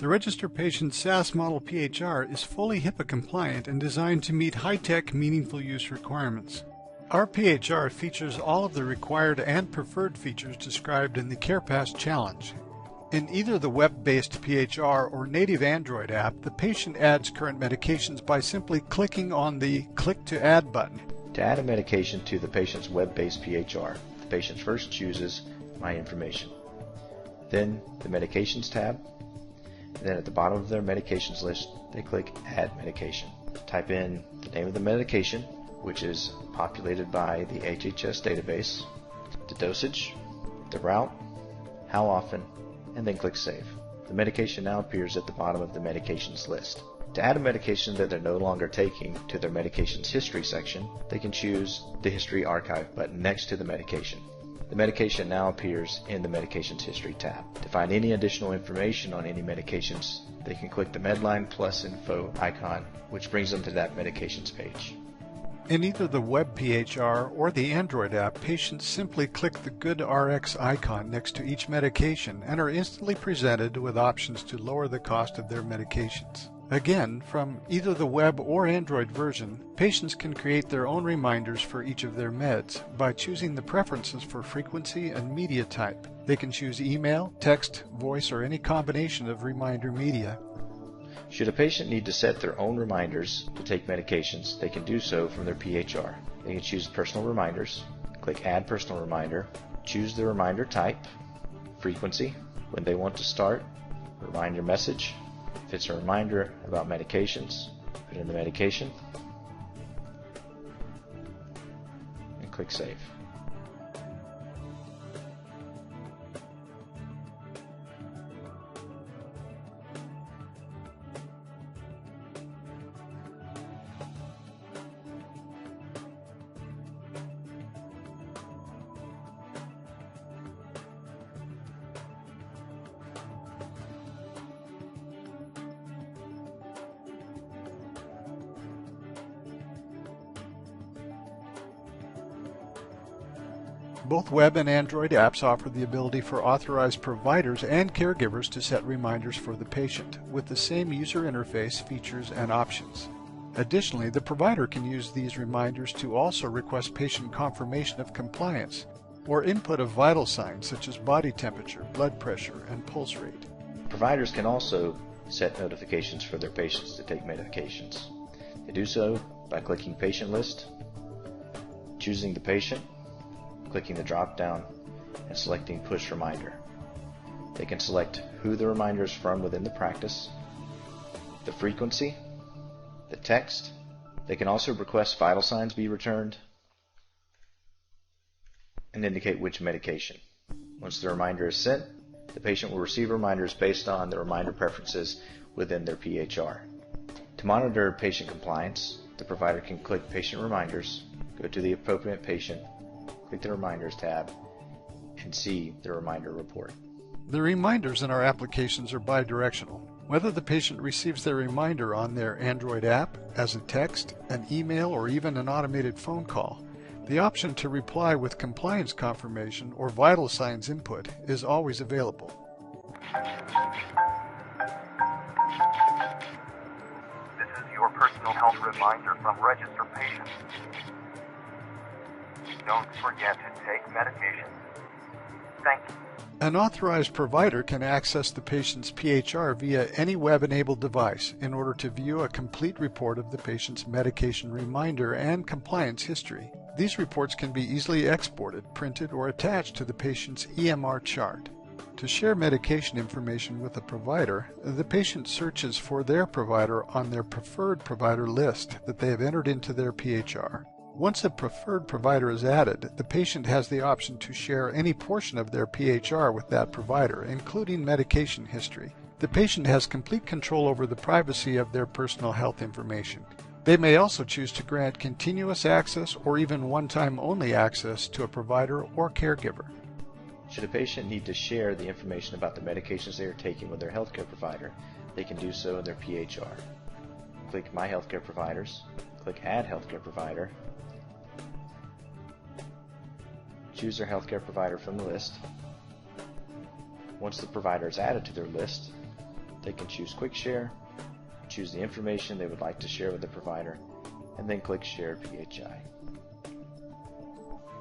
The RegisterPatient SaaS model PHR is fully HIPAA compliant and designed to meet high-tech, meaningful use requirements. Our PHR features all of the required and preferred features described in the CarePass challenge. In either the web-based PHR or native Android app, the patient adds current medications by simply clicking on the Click to Add button. To add a medication to the patient's web-based PHR, the patient first chooses My Information, then the Medications tab, and then at the bottom of their medications list, they click Add Medication. Type in the name of the medication, which is populated by the HHS database, the dosage, the route, how often, and then click Save. The medication now appears at the bottom of the medications list. To add a medication that they're no longer taking to their medications history section, they can choose the History Archive button next to the medication. The medication now appears in the Medications History tab. To find any additional information on any medications, they can click the Medline Plus Info icon, which brings them to that medications page. In either the web PHR or the Android app, patients simply click the Good RX icon next to each medication and are instantly presented with options to lower the cost of their medications. Again, from either the web or Android version, patients can create their own reminders for each of their meds by choosing the preferences for frequency and media type. They can choose email, text, voice, or any combination of reminder media. Should a patient need to set their own reminders to take medications, they can do so from their PHR. They can choose Personal Reminders, click Add Personal Reminder, choose the reminder type, frequency, when they want to start, reminder message. If it's a reminder about medications, put in the medication, and click Save. Both web and Android apps offer the ability for authorized providers and caregivers to set reminders for the patient, with the same user interface, features, and options. Additionally, the provider can use these reminders to also request patient confirmation of compliance, or input of vital signs such as body temperature, blood pressure, and pulse rate. Providers can also set notifications for their patients to take medications. They do so by clicking Patient List, choosing the patient, clicking the drop-down, and selecting Push Reminder. They can select who the reminder is from within the practice, the frequency, the text. They can also request vital signs be returned, and indicate which medication. Once the reminder is sent, the patient will receive reminders based on the reminder preferences within their PHR. To monitor patient compliance, the provider can click Patient Reminders, go to the appropriate patient, click the Reminders tab, and see the reminder report. The reminders in our applications are bidirectional. Whether the patient receives their reminder on their Android app, as a text, an email, or even an automated phone call, the option to reply with compliance confirmation or vital signs input is always available. This is your personal health reminder from RegisterPatient. Don't forget to take medication. Thank you. An authorized provider can access the patient's PHR via any web-enabled device in order to view a complete report of the patient's medication reminder and compliance history. These reports can be easily exported, printed, or attached to the patient's EMR chart. To share medication information with a provider, the patient searches for their provider on their preferred provider list that they have entered into their PHR. Once a preferred provider is added, the patient has the option to share any portion of their PHR with that provider, including medication history. The patient has complete control over the privacy of their personal health information. They may also choose to grant continuous access or even one-time only access to a provider or caregiver. Should a patient need to share the information about the medications they are taking with their healthcare provider, they can do so in their PHR. Click My Healthcare Providers, click Add Healthcare Provider, choose their healthcare provider from the list. Once the provider is added to their list, They can choose Quick Share, choose the information they would like to share with the provider, and then click Share PHI.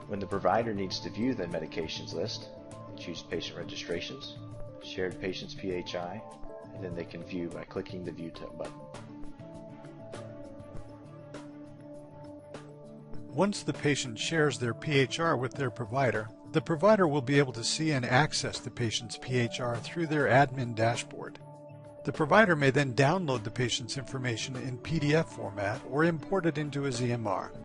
When the provider needs to view the medications list, choose Patient Registrations, Shared Patients PHI, and then they can view by clicking the View button. Once the patient shares their PHR with their provider, the provider will be able to see and access the patient's PHR through their admin dashboard. The provider may then download the patient's information in PDF format or import it into his EMR.